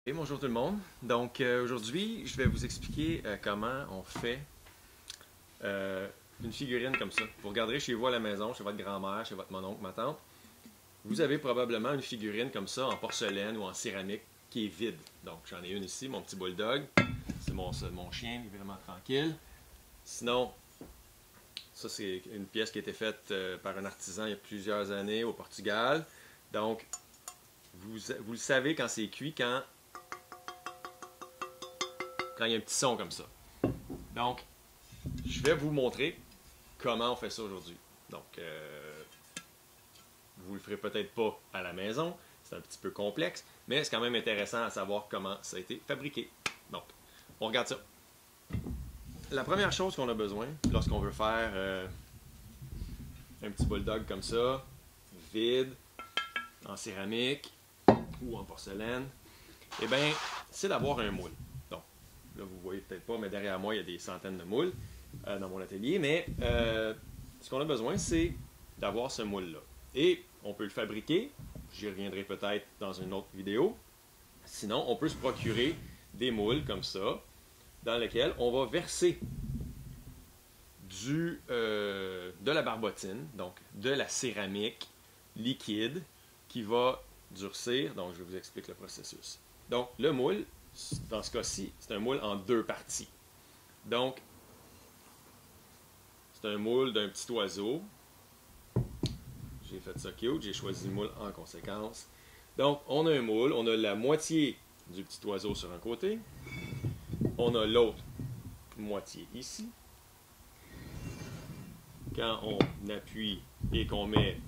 Et bonjour tout le monde. Donc aujourd'hui, je vais vous expliquer comment on fait une figurine comme ça. Vous regarderez chez vous à la maison, chez votre grand-mère, chez votre mon-oncle, ma tante. Vous avez probablement une figurine comme ça en porcelaine ou en céramique qui est vide. Donc j'en ai une ici, mon petit bulldog. C'est mon chien, il est vraiment tranquille. Sinon, ça c'est une pièce qui a été faite par un artisan il y a plusieurs années au Portugal. Donc vous le savez quand c'est cuit, quand il y a un petit son comme ça. Donc, je vais vous montrer comment on fait ça aujourd'hui. Donc, vous le ferez peut-être pas à la maison, c'est un petit peu complexe, mais c'est quand même intéressant à savoir comment ça a été fabriqué. Donc, on regarde ça. La première chose qu'on a besoin lorsqu'on veut faire un petit bulldog comme ça, vide, en céramique ou en porcelaine, eh bien, c'est d'avoir un moule. Là, vous ne voyez peut-être pas, mais derrière moi, il y a des centaines de moules dans mon atelier. Mais ce qu'on a besoin, c'est d'avoir ce moule-là. Et on peut le fabriquer. J'y reviendrai peut-être dans une autre vidéo. Sinon, on peut se procurer des moules comme ça, dans lesquels on va verser de la barbotine, donc de la céramique liquide, qui va durcir. Donc, je vous explique le processus. Donc, le moule, dans ce cas-ci, c'est un moule en deux parties. Donc, c'est un moule d'un petit oiseau. J'ai fait ça cute, j'ai choisi le moule en conséquence. Donc, on a un moule, on a la moitié du petit oiseau sur un côté. On a l'autre moitié ici. Quand on appuie et qu'on met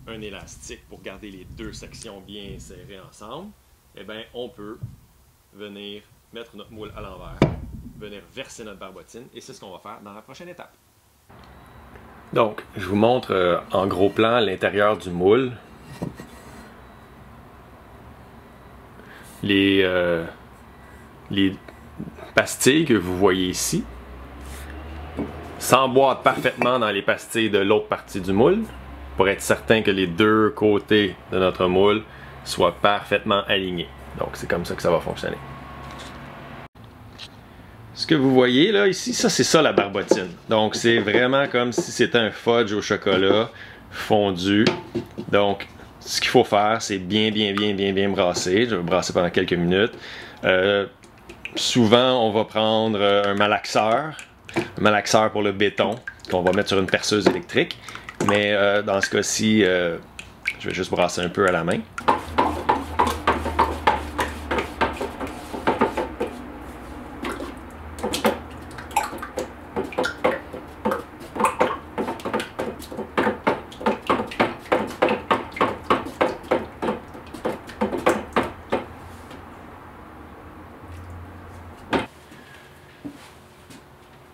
un élastique pour garder les deux sections bien serrées ensemble, eh bien, on peut venir mettre notre moule à l'envers, venir verser notre barbotine, et c'est ce qu'on va faire dans la prochaine étape. Donc, je vous montre en gros plan l'intérieur du moule. Les pastilles que vous voyez ici s'emboîtent parfaitement dans les pastilles de l'autre partie du moule, pour être certain que les deux côtés de notre moule soient parfaitement alignés. Donc c'est comme ça que ça va fonctionner. Ce que vous voyez là ici, ça c'est ça la barbotine. Donc c'est vraiment comme si c'était un fudge au chocolat fondu. Donc ce qu'il faut faire, c'est bien brasser. Je vais brasser pendant quelques minutes. Souvent on va prendre un malaxeur pour le béton qu'on va mettre sur une perceuse électrique. Mais dans ce cas-ci, je vais juste brasser un peu à la main.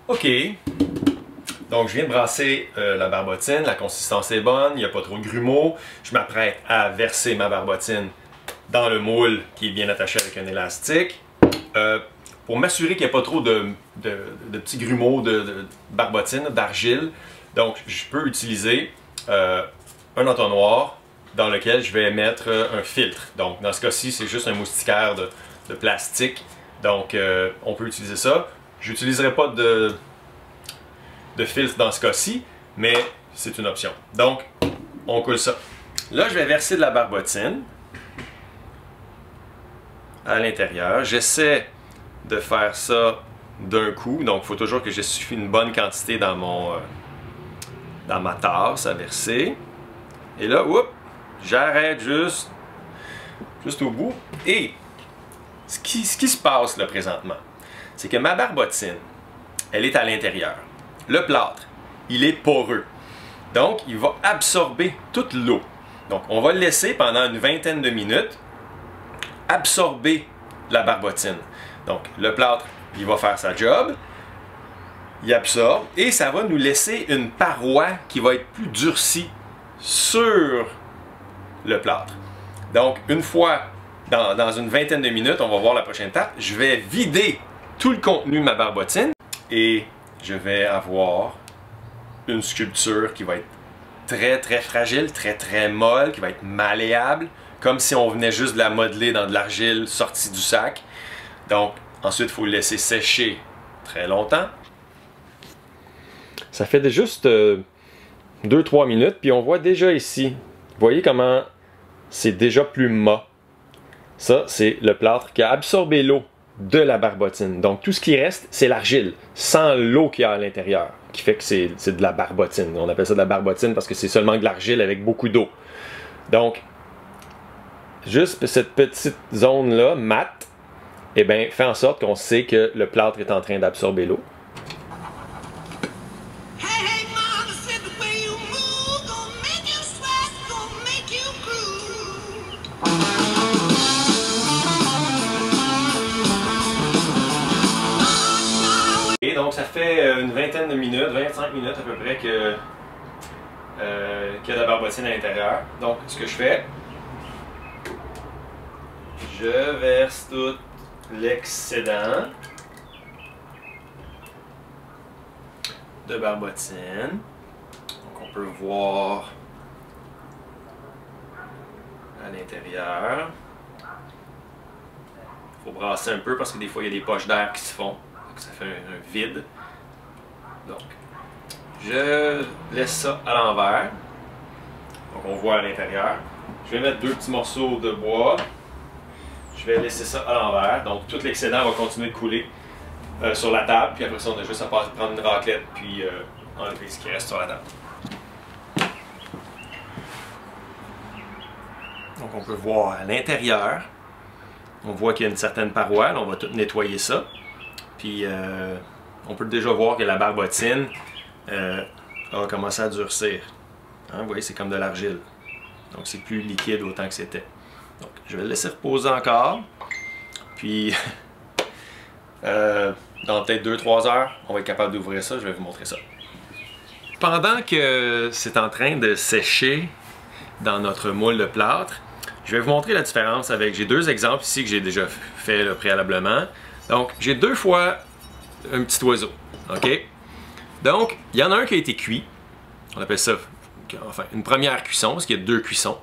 OK. Donc, je viens de brasser la barbotine, la consistance est bonne, il n'y a pas trop de grumeaux. Je m'apprête à verser ma barbotine dans le moule qui est bien attaché avec un élastique. Pour m'assurer qu'il n'y a pas trop de petits grumeaux de barbotine, d'argile, donc je peux utiliser un entonnoir dans lequel je vais mettre un filtre. Donc, dans ce cas-ci, c'est juste un moustiquaire de plastique. Donc, on peut utiliser ça. Je n'utiliserai pas de filtre dans ce cas-ci, mais c'est une option. Donc, on coule ça. Là, je vais verser de la barbotine à l'intérieur. J'essaie de faire ça d'un coup, donc il faut toujours que j'essuie une bonne quantité dans ma tasse à verser. Et là, j'arrête juste au bout. Et ce qui se passe là présentement, c'est que ma barbotine, elle est à l'intérieur. Le plâtre, il est poreux. Donc, il va absorber toute l'eau. Donc, on va le laisser pendant une vingtaine de minutes absorber la barbotine. Donc, le plâtre, il va faire sa job. Il absorbe et ça va nous laisser une paroi qui va être plus durcie sur le plâtre. Donc, une fois, dans une vingtaine de minutes, on va voir la prochaine étape, je vais vider tout le contenu de ma barbotine et je vais avoir une sculpture qui va être très fragile, très molle, qui va être malléable, comme si on venait juste de la modeler dans de l'argile sortie du sac. Donc, ensuite, il faut le laisser sécher très longtemps. Ça fait juste 2-3 minutes, puis on voit déjà ici, vous voyez comment c'est déjà plus mat. Ça, c'est le plâtre qui a absorbé l'eau de la barbotine. Donc, tout ce qui reste, c'est l'argile, sans l'eau qu'il y a à l'intérieur, qui fait que c'est de la barbotine. On appelle ça de la barbotine parce que c'est seulement de l'argile avec beaucoup d'eau. Donc, juste cette petite zone-là, mate, eh bien, fait en sorte qu'on sait que le plâtre est en train d'absorber l'eau. Et donc, ça fait une vingtaine de minutes, 25 minutes à peu près qu'il y a de la barbotine à l'intérieur. Donc, ce que je fais, je verse tout l'excédent de barbotine. Donc, on peut voir à l'intérieur. Il faut brasser un peu parce que des fois, il y a des poches d'air qui se font. Donc, ça fait un vide. Donc, je laisse ça à l'envers. Donc, on voit à l'intérieur. Je vais mettre 2 petits morceaux de bois. Je vais laisser ça à l'envers. Donc, tout l'excédent va continuer de couler sur la table. Puis après ça, on a juste à prendre une raclette puis enlever ce qui reste sur la table. Donc, on peut voir à l'intérieur. On voit qu'il y a une certaine paroi. Là, on va tout nettoyer ça. Puis, on peut déjà voir que la barbotine a commencé à durcir. Hein, vous voyez, c'est comme de l'argile. Donc, c'est plus liquide autant que c'était. Donc, je vais le laisser reposer encore. Puis, dans peut-être 2-3 heures, on va être capable d'ouvrir ça. Je vais vous montrer ça. Pendant que c'est en train de sécher dans notre moule de plâtre, je vais vous montrer la différence avec... J'ai 2 exemples ici que j'ai déjà fait là, préalablement. Donc, j'ai 2 fois un petit oiseau. OK? Donc, il y en a un qui a été cuit. On appelle ça, enfin, une première cuisson, parce qu'il y a 2 cuissons.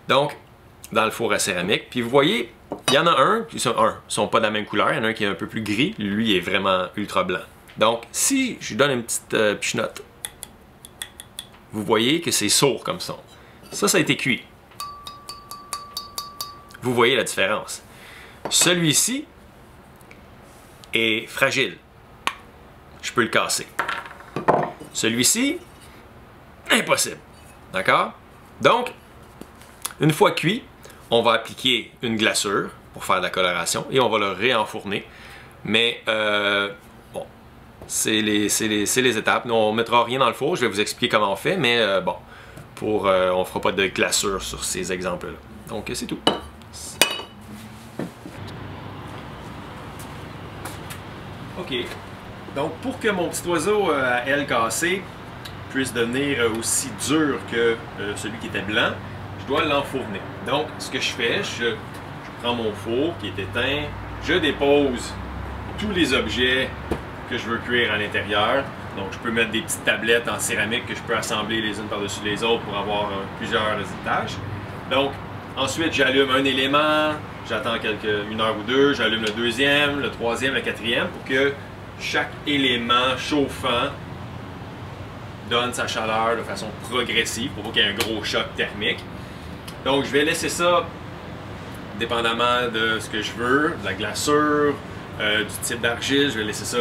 Donc, dans le four à céramique. Puis vous voyez, il y en a un, ils sont pas de la même couleur. Il y en a un qui est un peu plus gris. Lui, il est vraiment ultra blanc. Donc, si je lui donne une petite pichenote, vous voyez que c'est sourd comme son. Ça a été cuit. Vous voyez la différence. Celui-ci est fragile. Je peux le casser. Celui-ci, impossible. D'accord? Donc, une fois cuit, on va appliquer une glaçure pour faire de la coloration et on va le réenfourner. Mais, bon, c'est les étapes. Nous, on ne mettra rien dans le four. Je vais vous expliquer comment on fait, mais bon, on ne fera pas de glaçure sur ces exemples-là. Donc, c'est tout. OK. Donc, pour que mon petit oiseau à aile cassée puisse devenir aussi dur que celui qui était blanc, je dois l'enfourner. Donc, ce que je fais, je prends mon four qui est éteint, je dépose tous les objets que je veux cuire à l'intérieur. Donc, je peux mettre des petites tablettes en céramique que je peux assembler les unes par-dessus les autres pour avoir plusieurs étages. Donc, ensuite, j'allume un élément, j'attends 1 heure ou 2, j'allume le deuxième, le troisième, le quatrième pour que chaque élément chauffant donne sa chaleur de façon progressive pour pas qu'il y ait un gros choc thermique. Donc, je vais laisser ça dépendamment de ce que je veux, de la glaçure, du type d'argile. Je vais laisser ça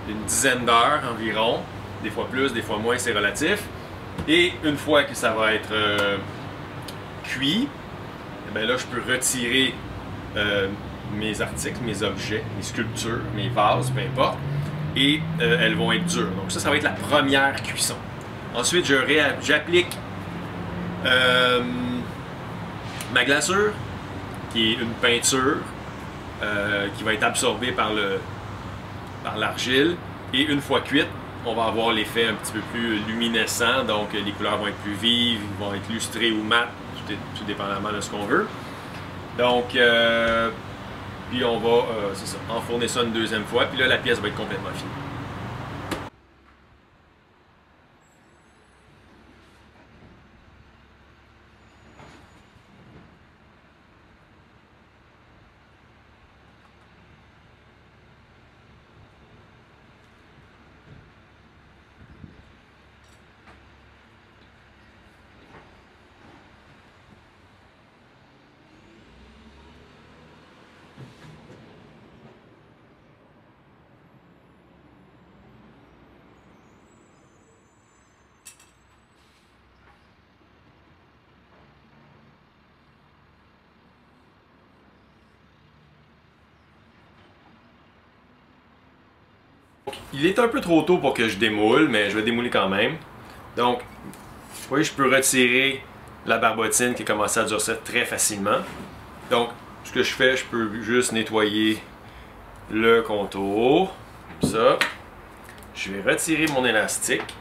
une dizaine d'heures environ, des fois plus, des fois moins, c'est relatif. Et une fois que ça va être cuit, eh bien là, je peux retirer mes articles, mes objets, mes sculptures, mes vases, peu importe, et elles vont être dures. Donc ça va être la première cuisson. Ensuite, j'applique ma glaçure, qui est une peinture qui va être absorbée par l'argile. Et une fois cuite, on va avoir l'effet un petit peu plus luminescent, donc les couleurs vont être plus vives, vont être lustrées ou mates, tout dépendamment de ce qu'on veut. Donc, puis on va enfourner ça une deuxième fois, puis là la pièce va être complètement finie. il est un peu trop tôt pour que je démoule, mais je vais démouler quand même. Donc, vous voyez, je peux retirer la barbotine qui a commencé à durcir très facilement. Donc, ce que je fais, je peux juste nettoyer le contour, comme ça. Je vais retirer mon élastique.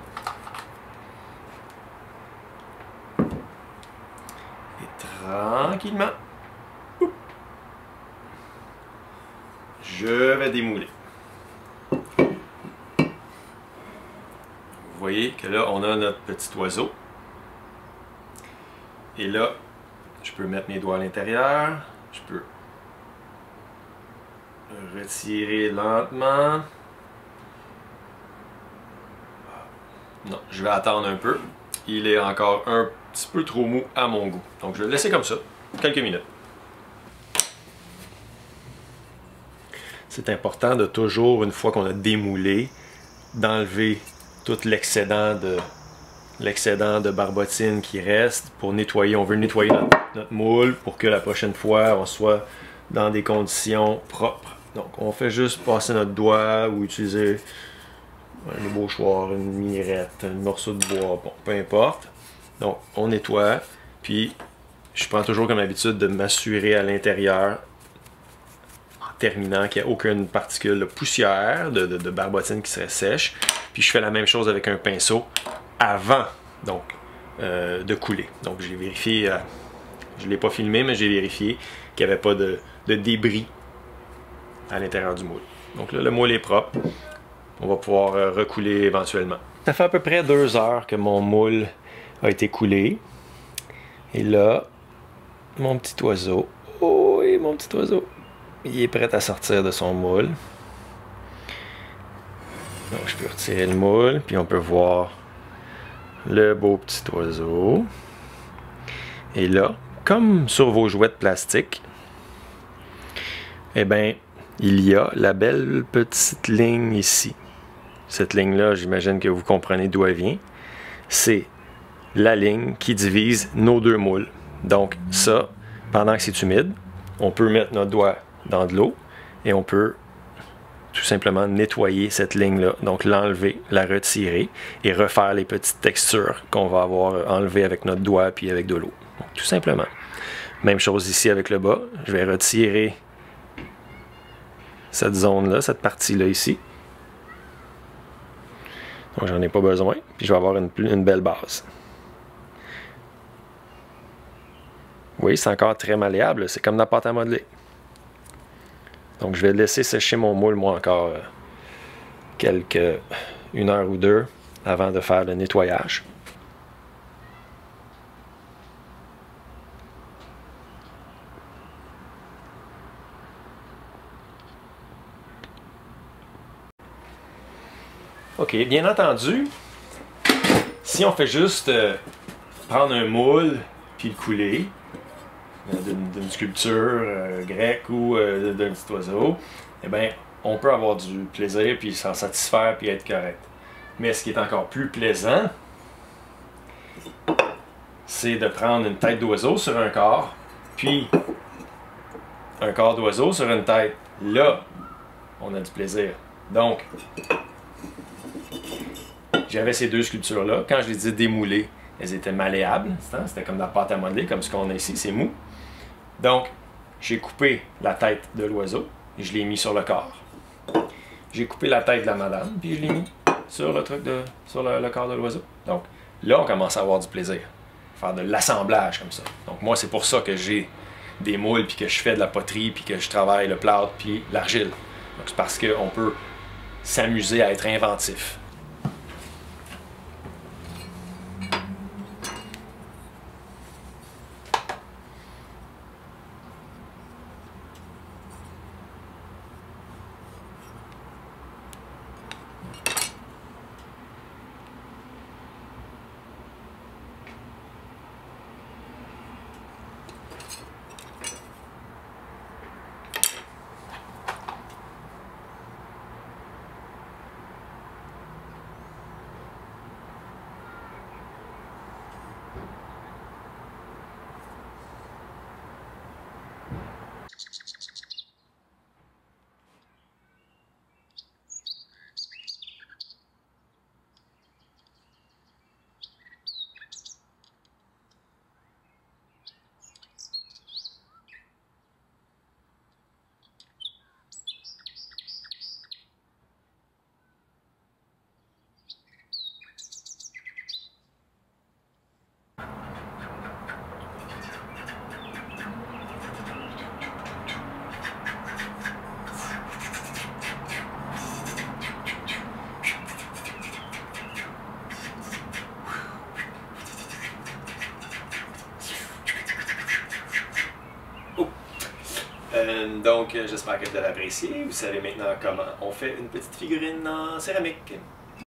Et tranquillement, je vais démouler. Vous voyez que là, on a notre petit oiseau. Et là, je peux mettre mes doigts à l'intérieur. Je peux retirer lentement. Non, je vais attendre un peu. Il est encore un petit peu trop mou à mon goût. Donc je vais le laisser comme ça, quelques minutes. C'est important de toujours, une fois qu'on a démoulé, d'enlever tout l'excédent de barbotine qui reste pour nettoyer. On veut nettoyer notre moule pour que la prochaine fois, on soit dans des conditions propres. Donc on fait juste passer notre doigt ou utiliser un ébauchoir, une minérette, un morceau de bois, bon, peu importe. Donc, on nettoie, puis je prends toujours comme habitude de m'assurer à l'intérieur, en terminant, qu'il n'y a aucune particule de poussière, de barbotine qui serait sèche. Puis je fais la même chose avec un pinceau avant, donc, de couler. Donc, j'ai vérifié, je ne l'ai pas filmé, mais j'ai vérifié qu'il n'y avait pas de débris à l'intérieur du moule. Donc là, le moule est propre. On va pouvoir recouler éventuellement. Ça fait à peu près 2 heures que mon moule a été coulé. Et là, mon petit oiseau, oh oui, mon petit oiseau, il est prêt à sortir de son moule. Donc je peux retirer le moule, puis on peut voir le beau petit oiseau. Et là, comme sur vos jouets de plastique, eh bien, il y a la belle petite ligne ici. Cette ligne-là, j'imagine que vous comprenez d'où elle vient. C'est la ligne qui divise nos 2 moules. Donc ça, pendant que c'est humide, on peut mettre notre doigt dans de l'eau et on peut tout simplement nettoyer cette ligne-là. Donc l'enlever, la retirer et refaire les petites textures qu'on va avoir enlevées avec notre doigt puis avec de l'eau. Tout simplement. Même chose ici avec le bas. Je vais retirer cette zone-là, cette partie-là ici. Donc j'en ai pas besoin, puis je vais avoir une belle base. Oui, c'est encore très malléable, c'est comme de la pâte à modeler. Donc je vais laisser sécher mon moule, moi, encore une heure ou deux avant de faire le nettoyage. OK, bien entendu, si on fait juste prendre un moule puis le couler d'une sculpture grecque ou d'un petit oiseau, eh bien, on peut avoir du plaisir puis s'en satisfaire puis être correct. Mais ce qui est encore plus plaisant, c'est de prendre une tête d'oiseau sur un corps, puis un corps d'oiseau sur une tête. Là, on a du plaisir. Donc, j'avais ces 2 sculptures-là. Quand je les ai démoulées, elles étaient malléables. C'était comme de la pâte à modeler, comme ce qu'on a ici, c'est mou. Donc, j'ai coupé la tête de l'oiseau et je l'ai mis sur le corps. J'ai coupé la tête de la madame, puis je l'ai mis sur le corps de l'oiseau. Donc, là, on commence à avoir du plaisir. Faire de l'assemblage comme ça. Donc, moi, c'est pour ça que j'ai des moules, puis que je fais de la poterie, puis que je travaille le plâtre, puis l'argile. Donc, c'est parce qu'on peut s'amuser à être inventif. Donc, j'espère que vous avez apprécié. Vous savez maintenant comment on fait une petite figurine en céramique.